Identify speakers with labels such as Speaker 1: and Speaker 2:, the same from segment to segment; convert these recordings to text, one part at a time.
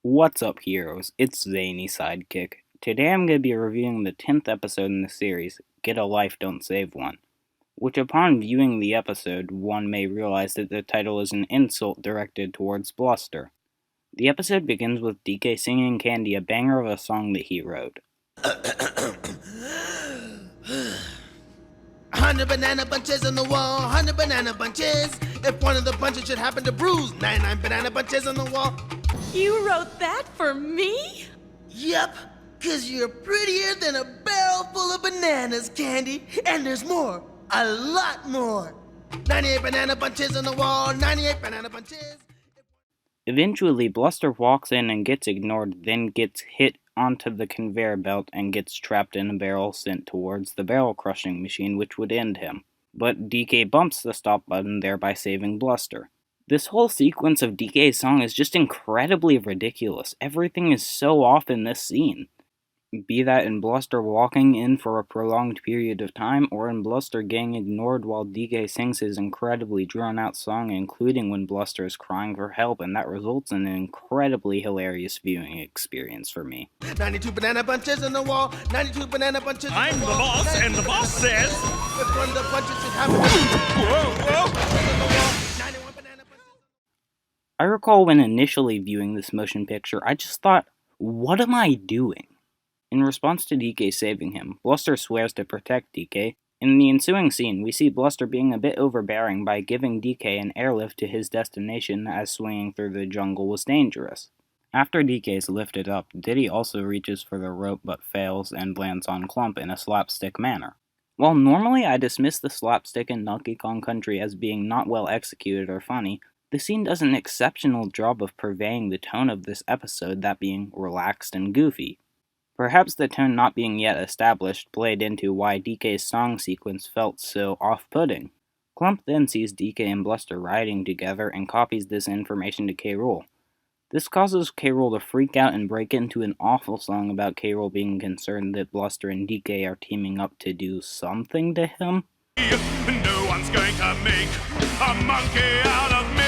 Speaker 1: What's up, heroes? It's Zany Sidekick. Today I'm going to be reviewing the 10th episode in the series, Get a Life, Don't Save One, which upon viewing the episode, one may realize that the title is an insult directed towards Bluster. The episode begins with DK singing Candy a banger of a song that he wrote.
Speaker 2: 100 banana bunches on the wall, 100 banana bunches. If one of the bunches should happen to bruise, 99 banana bunches on the wall.
Speaker 3: You wrote that for me?
Speaker 2: Yep, cause you're prettier than a barrel full of bananas, Candy. And there's more, a lot more. 98 banana bunches on the wall, 98 banana bunches.
Speaker 1: Eventually, Bluster walks in and gets ignored, then gets hit onto the conveyor belt and gets trapped in a barrel sent towards the barrel crushing machine, which would end him. But DK bumps the stop button, thereby saving Bluster. This whole sequence of DK's song is just incredibly ridiculous. Everything is so off in this scene. Be that in Bluster walking in for a prolonged period of time, or in Bluster getting ignored while DK sings his incredibly drawn-out song, including when Bluster is crying for help, and that results in an incredibly hilarious viewing experience for me.
Speaker 2: 92 banana bunches on the wall, 92 banana bunches on
Speaker 4: I'm
Speaker 2: the
Speaker 4: the
Speaker 2: wall.
Speaker 4: boss, and the boss says...
Speaker 2: If one of the bunches should happen to
Speaker 4: Whoa!
Speaker 2: 91 banana bunches.
Speaker 1: I recall when initially viewing this motion picture, I just thought, what am I doing? In response to DK saving him, Bluster swears to protect DK. In the ensuing scene, we see Bluster being a bit overbearing by giving DK an airlift to his destination as swinging through the jungle was dangerous. After DK is lifted up, Diddy also reaches for the rope but fails and lands on Clump in a slapstick manner. While normally I dismiss the slapstick in Donkey Kong Country as being not well executed or funny, the scene does an exceptional job of purveying the tone of this episode, that being relaxed and goofy. Perhaps the tone not being yet established played into why DK's song sequence felt so off-putting. Clump then sees DK and Bluster riding together and copies this information to K. Rool. This causes K. Rool to freak out and break into an awful song about K. Rool being concerned that Bluster and DK are teaming up to do something to him.
Speaker 4: No one's going to make a monkey out of me!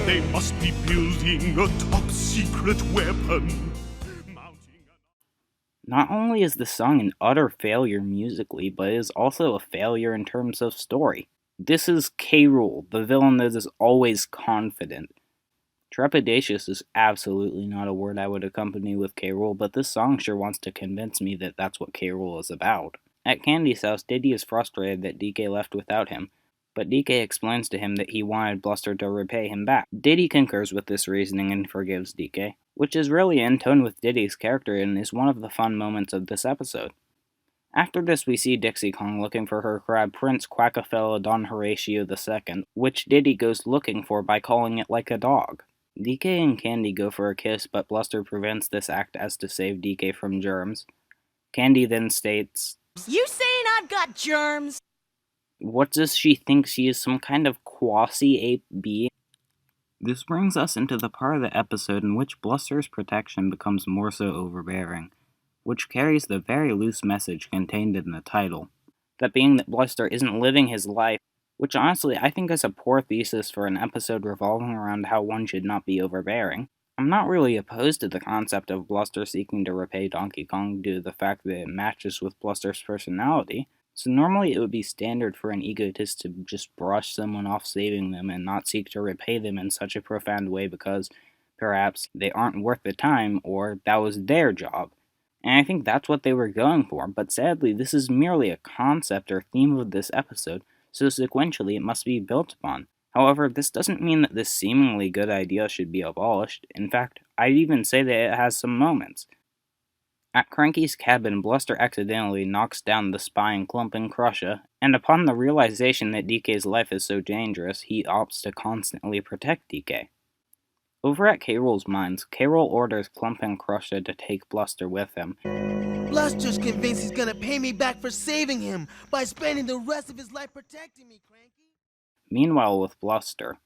Speaker 4: They must be building a top-secret weapon.
Speaker 1: Not only is the song an utter failure musically, but it is also a failure in terms of story. This is K. Rool, the villain that is always confident. Trepidatious is absolutely not a word I would accompany with K. Rool, but this song sure wants to convince me that that's what K. Rool is about. At Candy's house, Diddy is frustrated that DK left without him, but DK explains to him that he wanted Bluster to repay him back. Diddy concurs with this reasoning and forgives DK, which is really in tone with Diddy's character and is one of the fun moments of this episode. After this, we see Dixie Kong looking for her crab Prince Quackafella Don Horatio II, which Diddy goes looking for by calling it like a dog. DK and Candy go for a kiss, but Bluster prevents this act as to save DK from germs. Candy then states,
Speaker 3: You saying I've got germs?
Speaker 1: what does she think, she is some kind of quasi-ape being? This brings us into the part of the episode in which Bluster's protection becomes more so overbearing, which carries the very loose message contained in the title, that being that Bluster isn't living his life, which honestly I think is a poor thesis for an episode revolving around how one should not be overbearing. I'm not really opposed to the concept of Bluster seeking to repay Donkey Kong due to the fact that it matches with Bluster's personality. So normally it would be standard for an egotist to just brush someone off saving them and not seek to repay them in such a profound way because perhaps they aren't worth the time or that was their job. And I think that's what they were going for, but sadly this is merely a concept or theme of this episode, so sequentially it must be built upon. However, this doesn't mean that this seemingly good idea should be abolished. In fact, I'd even say that it has some moments. At Cranky's cabin, Bluster accidentally knocks down the spying Clump and Crusher, and upon the realization that DK's life is so dangerous, he opts to constantly protect DK. Over at K. Rool's mines, K. Rool orders Clump and Crusher to take Bluster with him.
Speaker 2: Bluster's convinced he's gonna pay me back for saving him by spending the rest of his life protecting me, Cranky.
Speaker 1: Meanwhile, with Bluster,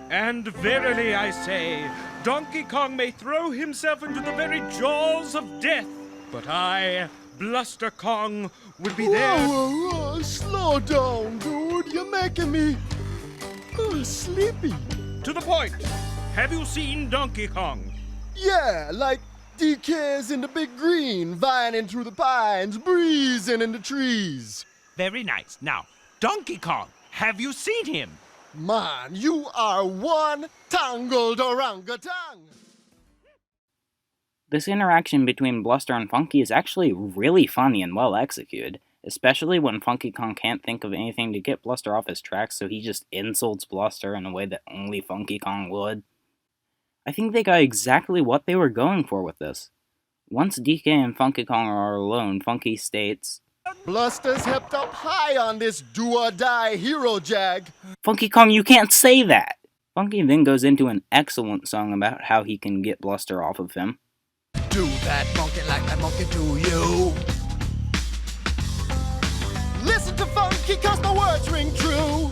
Speaker 4: And verily I say, Donkey Kong may throw himself into the very jaws of death, but I, Bluster Kong, will be there.
Speaker 2: Whoa, slow down, dude. You're making me...
Speaker 5: Oh, sleepy.
Speaker 4: To the point. Have you seen Donkey Kong?
Speaker 5: Yeah, like DK's in the big green, vining through the pines, breezing in the trees.
Speaker 4: Very nice. Now, Donkey Kong, have you seen him?
Speaker 5: Man, you are one tangled orangutan.
Speaker 1: This interaction between Bluster and Funky is actually really funny and well executed, especially when Funky Kong can't think of anything to get Bluster off his tracks, so he just insults Bluster in a way that only Funky Kong would. I think they got exactly what they were going for with this. Once DK and Funky Kong are alone, Funky states,
Speaker 5: Bluster's hepped up high on this do-or-die hero jag.
Speaker 1: "Funky Kong, you can't say that!" Funky then goes into an excellent song about how he can get Bluster off of him.
Speaker 2: Do that monkey like that monkey do you.
Speaker 5: Listen to Funky cause my words ring true.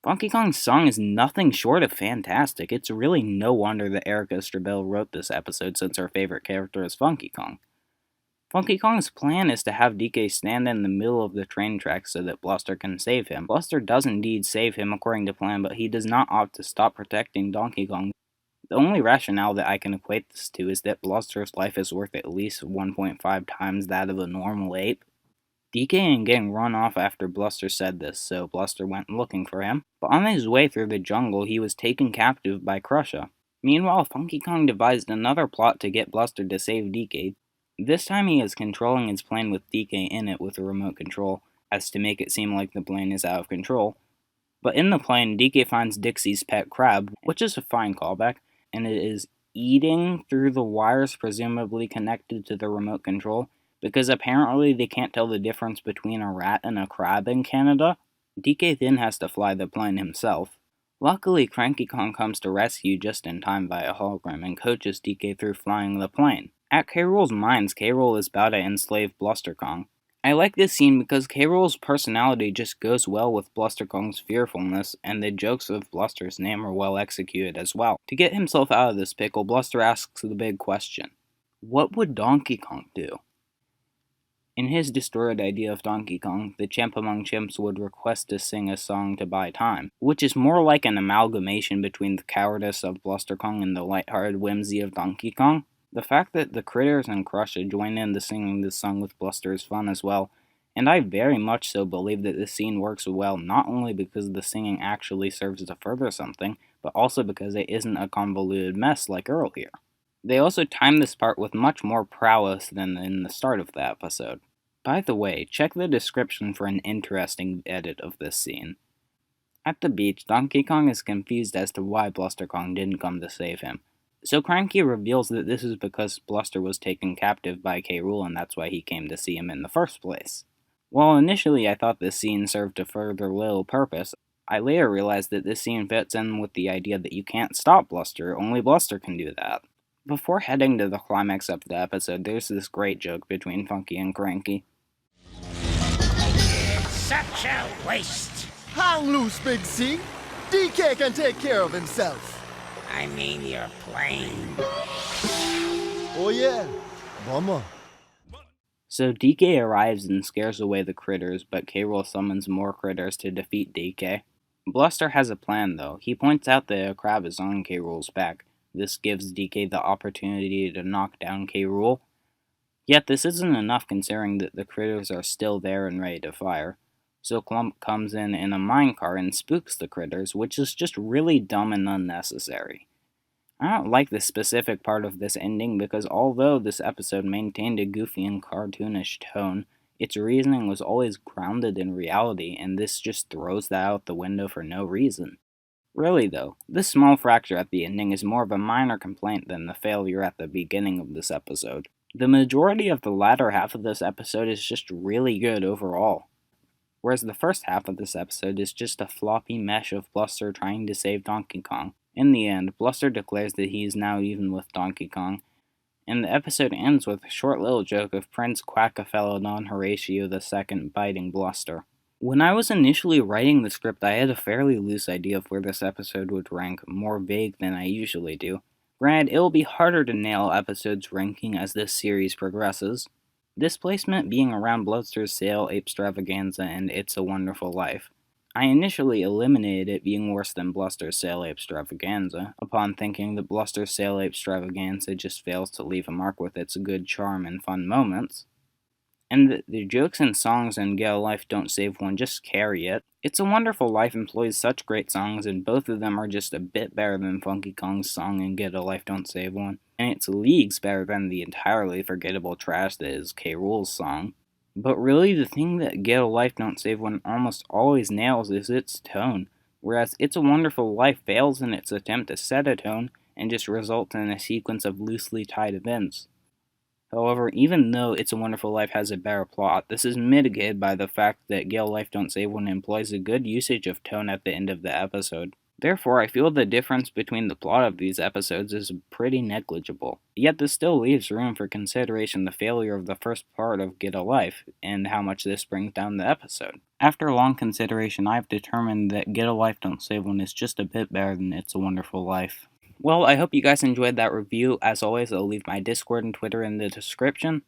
Speaker 1: Funky Kong's song is nothing short of fantastic. It's really no wonder that Erica Strabel wrote this episode since her favorite character is Funky Kong. Funky Kong's plan is to have DK stand in the middle of the train tracks so that Bluster can save him. Bluster does indeed save him according to plan, but he does not opt to stop protecting Donkey Kong. The only rationale that I can equate this to is that Bluster's life is worth at least 1.5 times that of a normal ape. DK ain't getting run off after Bluster said this, so Bluster went looking for him, but on his way through the jungle he was taken captive by Krusha. Meanwhile, Funky Kong devised another plot to get Bluster to save DK. This time he is controlling his plane with DK in it with a remote control, as to make it seem like the plane is out of control. But in the plane, DK finds Dixie's pet crab, which is a fine callback, and it is eating through the wires presumably connected to the remote control, because apparently they can't tell the difference between a rat and a crab in Canada. DK then has to fly the plane himself. Luckily, Cranky Kong comes to rescue just in time via hologram and coaches DK through flying the plane. At K. Rool's mines, K. Rool is about to enslave Bluster Kong. I like this scene because K. Rool's personality just goes well with Bluster Kong's fearfulness, and the jokes of Bluster's name are well executed as well. To get himself out of this pickle, Bluster asks the big question: what would Donkey Kong do? In his distorted idea of Donkey Kong, the chimp among chimps would request to sing a song to buy time, which is more like an amalgamation between the cowardice of Bluster Kong and the lighthearted whimsy of Donkey Kong. The fact that the critters and Krusha join in to singing this song with Bluster is fun as well, and I very much so believe that this scene works well not only because the singing actually serves to further something, but also because it isn't a convoluted mess like earlier. They also time this part with much more prowess than in the start of the episode. By the way, check the description for an interesting edit of this scene. At the beach, Donkey Kong is confused as to why Bluster Kong didn't come to save him. So Cranky reveals that this is because Bluster was taken captive by K. Rool and that's why he came to see him in the first place. While initially I thought this scene served to further little purpose, I later realized that this scene fits in with the idea that you can't stop Bluster, only Bluster can do that. Before heading to the climax of the episode, there's this great joke between Funky and Cranky.
Speaker 6: Such a waste.
Speaker 5: Hang loose, Big C. DK can take care of himself.
Speaker 6: I mean your plane.
Speaker 5: Oh yeah, bummer.
Speaker 1: So DK arrives and scares away the critters, but K. Rool summons more critters to defeat DK. Bluster has a plan though. He points out that a crab is on K. Rool's back. This gives DK the opportunity to knock down K. Rool. Yet this isn't enough considering that the critters are still there and ready to fire. So Clump comes in a minecart and spooks the critters, which is just really dumb and unnecessary. I don't like this specific part of this ending because although this episode maintained a goofy and cartoonish tone, its reasoning was always grounded in reality, and this just throws that out the window for no reason. Really though, this small fracture at the ending is more of a minor complaint than the failure at the beginning of this episode. The majority of the latter half of this episode is just really good overall. Whereas the first half of this episode is just a floppy mesh of Bluster trying to save Donkey Kong. In the end, Bluster declares that he is now even with Donkey Kong, and the episode ends with a short little joke of Prince Quackafelodon Horatio II biting Bluster. When I was initially writing the script, I had a fairly loose idea of where this episode would rank, more vague than I usually do. Granted, it will be harder to nail episodes' ranking as this series progresses. This placement being around Bluster's Sail, Ape Stravaganza, and It's a Wonderful Life. I initially eliminated it being worse than Bluster's Sail Ape Extravaganza, upon thinking that Bluster's Sail Ape Extravaganza just fails to leave a mark with its good charm and fun moments, and that the jokes and songs in Get a Life Don't Save One just carry it. It's a Wonderful Life employs such great songs, and both of them are just a bit better than Funky Kong's song in Get a Life Don't Save One, and it's leagues better than the entirely forgettable trash that is K. Rool's song. But really, the thing that Get a Life Don't Save One almost always nails is its tone, whereas It's a Wonderful Life fails in its attempt to set a tone and just results in a sequence of loosely tied events. However, even though It's a Wonderful Life has a better plot, this is mitigated by the fact that Get a Life Don't Save One employs a good usage of tone at the end of the episode. Therefore, I feel the difference between the plot of these episodes is pretty negligible. Yet this still leaves room for consideration the failure of the first part of Get a Life, and how much this brings down the episode. After long consideration, I've determined that Get a Life Don't Save One is just a bit better than It's a Wonderful Life. Well, I hope you guys enjoyed that review. As always, I'll leave my Discord and Twitter in the description.